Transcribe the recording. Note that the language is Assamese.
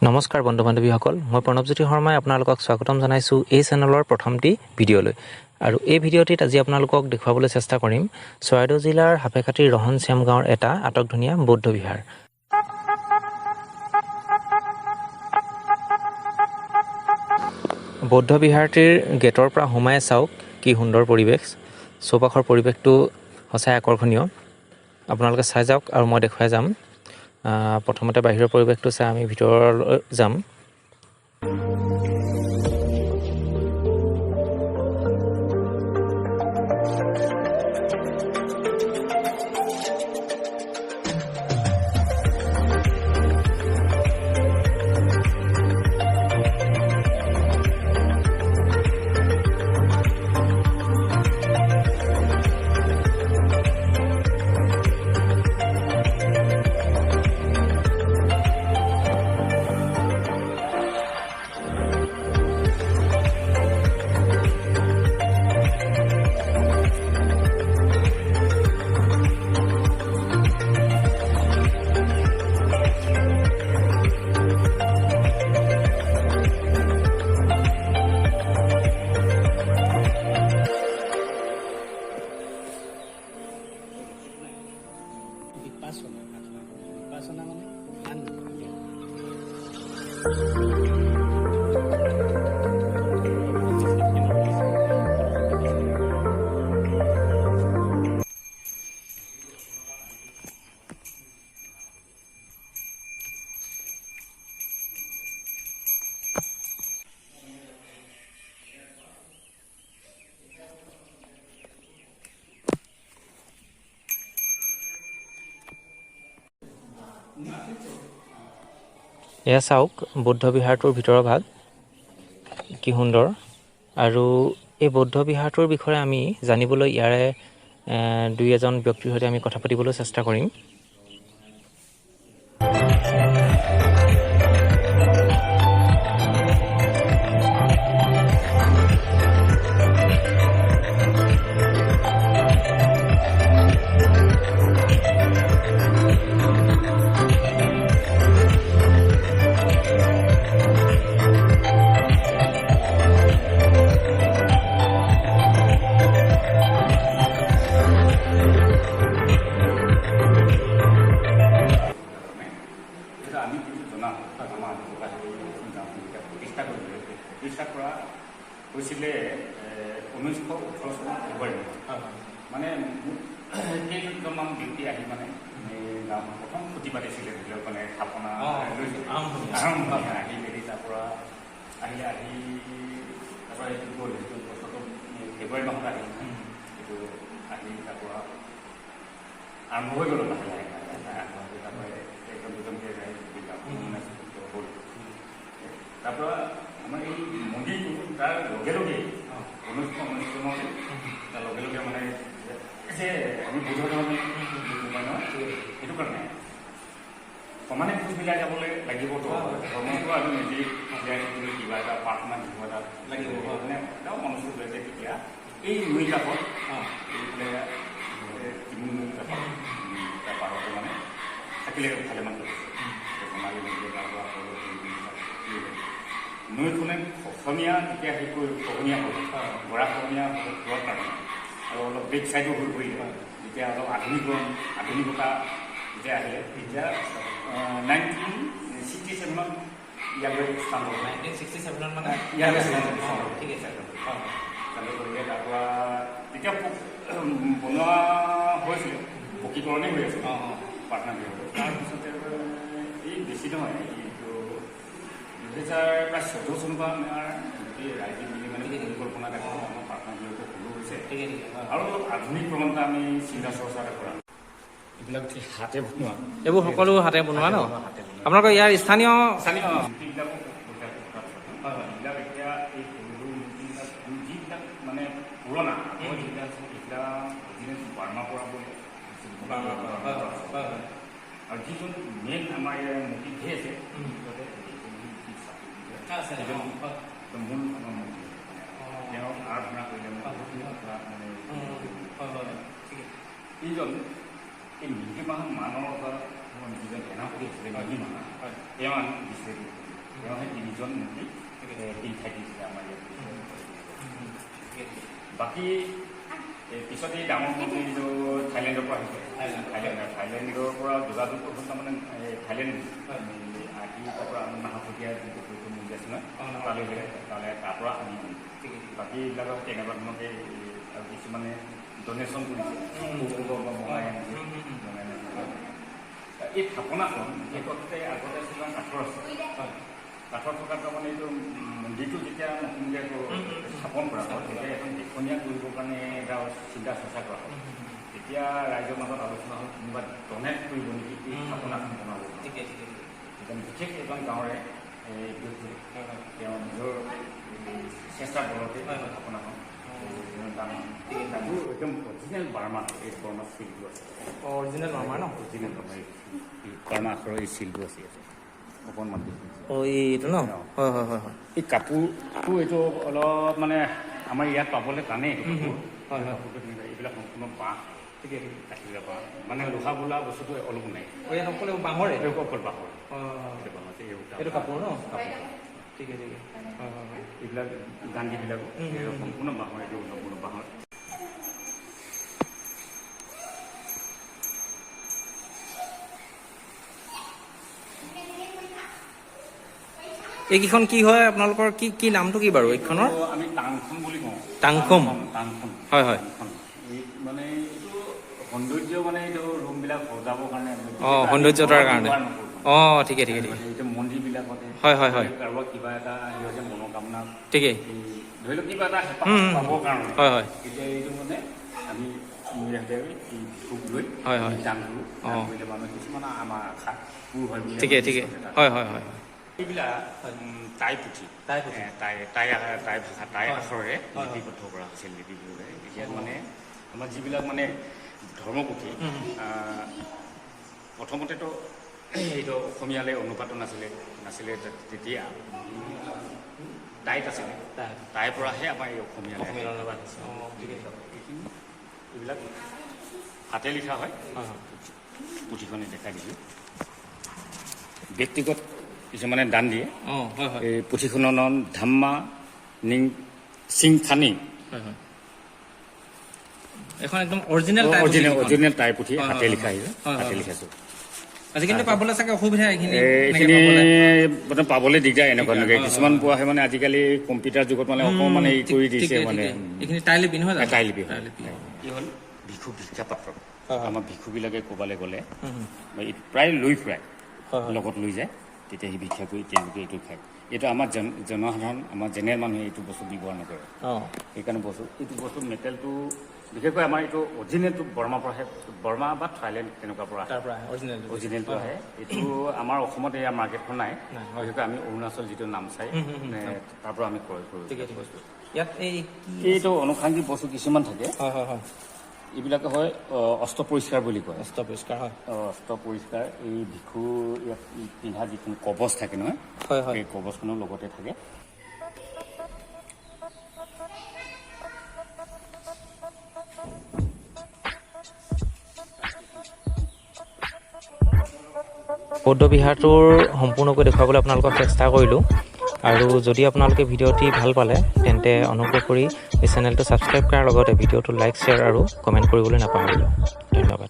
নমস্কাৰ বন্ধু বান্ধৱীসকল, মই প্ৰণৱজ্যোতি শৰ্মাই আপোনালোকক স্বাগতম জনাইছোঁ এই চেনেলৰ প্ৰথমটি ভিডিঅ'লৈ। আৰু এই ভিডিঅ'টিত আজি আপোনালোকক দেখুৱাবলৈ চেষ্টা কৰিম চৰাইদেউ জিলাৰ সাপেখাতিৰ ৰহনশ্যাম গাঁৱৰ এটা আটকধুনীয়া বৌদ্ধ বিহাৰ। বৌদ্ধ বিহাৰটিৰ গেটৰ পৰা সোমাই চাওক কি সুন্দৰ পৰিৱেশ। চৌপাশৰ পৰিৱেশটো সঁচাই আকৰ্ষণীয়। আপোনালোকে চাই যাওক আৰু মই দেখুৱাই যাম। প্ৰথমতে বাহিৰৰ পৰিৱেশটো চাই আমি ভিতৰলৈ যাম। Vipassana মানে ধ্যান। এয়া চাওক বৌদ্ধ বিহাৰটোৰ ভিতৰৰ ভাগ কি সুন্দৰ। আৰু এই বৌদ্ধ বিহাৰটোৰ বিষয়ে আমি জানিবলৈ ইয়াৰে দুই এজন ব্যক্তিৰ সৈতে আমি কথা পাতিবলৈ চেষ্টা কৰিম। প্ৰতিষ্ঠা কৰা হৈছিলে 1918 চনত ফেব্ৰুৱাৰী। মানে কেইজনমান ব্যক্তি আহি মানে গাঁৱত প্ৰথম খুটি পাতিছিলে, মানে স্থাপনা আৰম্ভ আহি মেলি তাৰপৰা আহিলে তাৰপৰা এইটো গ'ল। সেইটো বছৰটো ফেব্ৰুৱাৰী মাহত আহিল। সেইটো আহি তাৰপৰা আৰম্ভ হৈ গ'ল লাহে লাহে তাৰপৰা একদম দুজনকৈ হ'ল। তাৰপৰা আমাৰ এই মন্দিৰটো তাৰ লগে লগেই 1919 চনত তাৰ লগে লগে মানে যে আমি বুদ্ধ ধৰ্ম নহয়, সেইটো কাৰণে সমানে খোজ মিলাই যাবলৈ লাগিবতো। ধৰ্মটো আমি নিজেই জীয়াই থাকিবলৈ কিবা এটা প্ৰাৰ্থনা দিব এটা লাগিব মানে এটাও মনোযোগ লৈছে। তেতিয়া এই নৈ কাষত এইফালে তিনিমুখ কাষত তাৰ পাৰতে মানে থাকিলে ভালেমান সোণালী নদীয়ে তাৰপৰা নৈখনে খহনীয়া তেতিয়া খহনীয়া হ'ল, গৰা খহনীয়া হোৱাৰ কাৰণে আৰু অলপ বেক চাইডো হৈ পৰিলে। যেতিয়া অলপ আধুনিকতা যেতিয়া আহিলে, তেতিয়া 1967 ইয়ালৈ স্থান হ'ল। 1967 মানে ইয়ালৈ স্থান হ'ল। ঠিক আছে। চালু কৰিলে তাৰপৰা তেতিয়া বনোৱা হৈছিলে, পকীকৰণেই হৈ আছিল প্ৰাৰ্থনা গৃহটো। তাৰপিছতে এই বেছি নহয়, এইটো 2014 চনৰ পৰা আমাৰ গোটেই ৰাইজে মিলি মানে পৰিকল্পনা দেখা আমাৰ প্ৰাৰ্থনা গৃহটো সৰু হৈছে। আৰু অলপ আধুনিক প্ৰৱণতা আমি চিন্তা চৰ্চা কৰা। এইবিলাক হাতে বনোৱা, এইবোৰ সকলো হাতে বনোৱা ন? আপোনালোকৰ ইয়াৰ স্থানীয় মূৰ্তিবিলাকো এইবিলাক এতিয়া এই সৰু সৰু মূৰ্তিবিলাক যিবিলাক মানে পুৰণা যিবিলাক বাৰ্মাৰ পৰা বলে আৰু যিজন মেইন আমাৰ ইয়াৰ মূৰ্তি ধেৰ আছে, মূল আমাৰ মন্দিৰ তেওঁক আৰাধনা কৰিলে এইজন এই মিহি মাহৰ মানৰ যিজন সেনাপতি আছিলে, মিহি মাহ তেওঁ আমি বিচাৰি তেওঁহে 3জন মন্ত্ৰী 3 ঠাইত দিছিলে আমাৰ ইয়াত। বাকী পিছত এই ডাঙৰ মন্ত্ৰীটো থাইলেণ্ডৰ পৰা আহিছে। থাইলেণ্ডৰ পৰা যোগাযোগ হ'ল তাৰমানে থাইলেণ্ড আহি তাৰ পৰা নাহৰকটীয়া যিটো মন্দিৰ আছে নহয় তালৈ তাৰ পৰা আনি বাকী এইবিলাকৰ তেনেকুৱা ধৰণকে আৰু কিছুমানে ডনেশ্যন কৰিছে এই থাপনাখন সেইটোতে আগতে কিছুমান কাঠৰ আছে কাঠৰ থকাত তাৰমানে এইটো মন্দিৰটো যেতিয়া নতুনকৈ স্থাপন কৰা হয় তেতিয়া এখন দেখনীয়া কৰিবৰ কাৰণে এটা চিন্তা চৰ্চা কৰা হয়। তেতিয়া ৰাইজৰ মাজত আলোচনা হ'ল কোনোবা ডনেট কৰিব নেকি এই থাপনাখন বনাব। বিশেষ এজন গাঁৱৰে তেওঁ নিজৰ চেষ্টাৰ বলতে থাপনাখন একদম অৰিজিনেল বাৰ্মা এই বাৰ্মা চিলটো আছে। অৰিজিনেল বাৰ্মা ন? অৰিজিনেল বাৰ্মা আখৰৰ এই চিলটো আছে অকণমান এইটো ন? হয় হয় হয় হয়। এই কাপোৰটো এইটো অলপ মানে আমাৰ ইয়াত পাবলৈ টানেই কাপোৰটো এইবিলাক সম্পূৰ্ণ বাঁহ কাঠিবিলাক বাঁহ মানে লোহা বোলা বস্তুটো অলপো নাই। ইয়াত সকলো বাঁহৰে? অকল বাঁহৰ এইটো কাপোৰ ন? ঠিকে ঠিকে। এইবিলাক গান্ধীবিলাক সম্পূৰ্ণ বাঁহৰ এইটো সম্পূৰ্ণ বাঁহৰ। এইকেইখন কি হয় আপোনালোকৰ কি নামটো কি বাৰু এইখনৰ? আমি টাংখন বুলি কওঁ। টাংখন? টাংখন হয় হয়। মানে এইটো সৌন্দৰ্য মানে এইটো ৰুমবিলাক সজাবৰ কাৰণে সৌন্দৰ্যতাৰ কাৰণে। ঠিকে ঠিকে ঠিকে। এইটো মন্দিৰবিলাকতে হয় হয় হয়। কাৰোবাৰ কিবা এটা সিহঁতে মনোকামনা ঠিকেই ধৰি লওক কিবা এটা হেঁপাহ পাবৰ কাৰণে হয় হয় এতিয়া এইটো মানে আমি ভিক্ষুক লৈ হয় হয় দান কৰোঁ। কৰিলে মানুহে কিছুমান আমাৰ আশা পূৰ হয় বুলি ঠিকে ঠিকে হয় হয় হয়। এইবিলাক টাই পুথি টাই ভাষা টাই আখৰেৰে লিপিবদ্ধ কৰা হৈছিল লিপিবোৰে। এতিয়া মানে আমাৰ যিবিলাক মানে ধৰ্মপুথি প্ৰথমতেতো এইটো অসমীয়ালৈ অনুপাতো নাছিলে তেতিয়া টাইত আছিলে তাইৰ পৰাহে আমাৰ এই অসমীয়ালৈ অনুবাদ হৈছে। এইবিলাক হাতে লিখা হয় পুথিখনে দেখাই দিছোঁ। ব্যক্তিগত কিছুমানে দান দিয়ে। এই পুথিখনৰ নাম ধাম্মা সিংখানি। এখন একদম অৰিজিনেল টাই পুথি হাতে লিখা আহিছে হাতে লিখাইছোঁ। আজিকালি পাবলৈ চাগে অসুবিধা এইখিনি মানে পাবলৈ দিগদাৰ এনেকুৱা কিছুমান পোৱা হয় মানে আজিকালি কম্পিউটাৰ যুগত মানে অকণমান এই কৰি দিছে মানে টাই লিপি নহয় টাই লিপি কি হ'ল ভিক্ষু ভিক্ষা পাত্ৰ আমাৰ ভিক্ষুবিলাকে ক'বালৈ গ'লে প্ৰায় লৈ ফুৰাই লগত লৈ যায় তেতিয়া সি ভিক্ষা কৰি তেওঁলোকে এইটো খায়। এইটো আমাৰ জনসাধাৰণ আমাৰ জেনেৰেল মানুহে এইটো বস্তু ব্যৱহাৰ নকৰে। সেইকাৰণে এইটো বস্তু মেটেলটো বিশেষকৈ আমাৰ এইটো অৰিজিনেলটো বৰ্মা বা থাইলেণ্ড তেনেকুৱা পৰা অৰিজিনেলটো আহে। এইটো আমাৰ অসমত এয়া মাৰ্কেটখন নাই। বিশেষকৈ আমি অৰুণাচল যিটো নামচাই তাৰ পৰা আমি ক্ৰয় কৰোঁ। এইটো আনুষাংগিক বস্তু কিছুমান থাকে এইবিলাকে হয় অস্ত্ৰ পৰিষ্কাৰ বুলি কয়। অস্ত্ৰ পৰিষ্কাৰ হয়। অস্ত্ৰ পৰিষ্কাৰ এই ভিক্ষু ইয়াত পিন্ধা যিখন কবচ থাকে নহয় সেই কবচখনৰ লগতে থাকে। বৌদ্ধ বিহাৰটোৰ সম্পূৰ্ণকৈ দেখুৱাবলৈ আপোনালোকক চেষ্টা কৰিলোঁ। আৰু যদি আপোনালোকে ভিডিঅ'টি ভাল পালে তেন্তে অনুগ্ৰহ কৰি এই চেনেলটো ছাবস্ক্ৰাইব কৰাৰ লগতে ভিডিঅ'টো লাইক শ্বেয়াৰ আৰু কমেণ্ট কৰিবলৈ নাপাহৰিব। ধন্যবাদ।